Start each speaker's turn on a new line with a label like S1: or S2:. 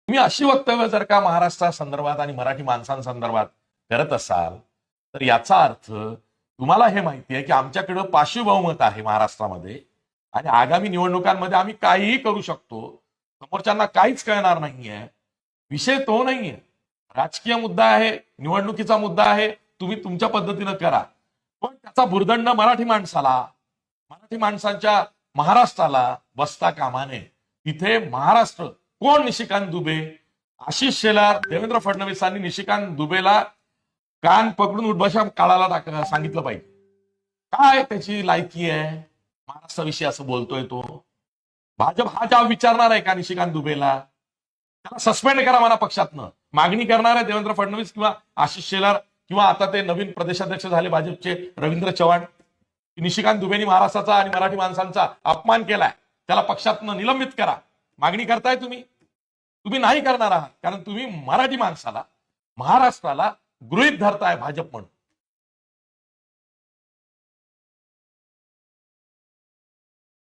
S1: तुम्ही अशी वक्तव्य जर का महाराष्ट्रासंदर्भात आणि मराठी माणसांसंदर्भात करत असाल तर याचा अर्थ तुम्हाला हे माहिती आहे की आमच्याकडे पाशवी बहुमत आहे महाराष्ट्रामध्ये आणि आगामी निवडणुकांमध्ये आम्ही काहीही करू शकतो, समोरच्यांना काहीच कळणार नाहीये. विषय तो नाहीये, राजकीय मुद्दा आहे, निवडणुकीचा मुद्दा आहे, तुम्ही तुमच्या पद्धतीनं करा, पण त्याचा भुर्दंड मराठी माणसांच्या महाराष्ट्राला बसता कामा नये. तिथे महाराष्ट्र कोण? निशिकांत दुबे, आशिष शेलार, देवेंद्र फडणवीसांनी निशिकांत दुबेला कान पकडून उठबशा काढायला सांगितलं पाहिजे. काय त्याची लायकी आहे महाराष्ट्राविषयी असं बोलतोय तो? भाजप हा जाब विचारणार आहे का निशिकांत दुबेला? त्याला सस्पेंड करा म्हणा पक्षातनं. मागणी करणार आहे देवेंद्र फडणवीस किंवा आशिष शेलार किंवा आता ते नवीन प्रदेशाध्यक्ष झाले भाजपचे रवींद्र चव्हाण. निशिकांत दुबेनी महाराष्ट्राचा आणि मराठी माणसांचा अपमान केलाय, त्याला पक्षातनं निलंबित करा. मागणी करताय तुम्ही? तुम्ही नाही करणार आहात, कारण तुम्ही मराठी माणसाला, महाराष्ट्राला गृहीत धरताय भाजप म्हणून.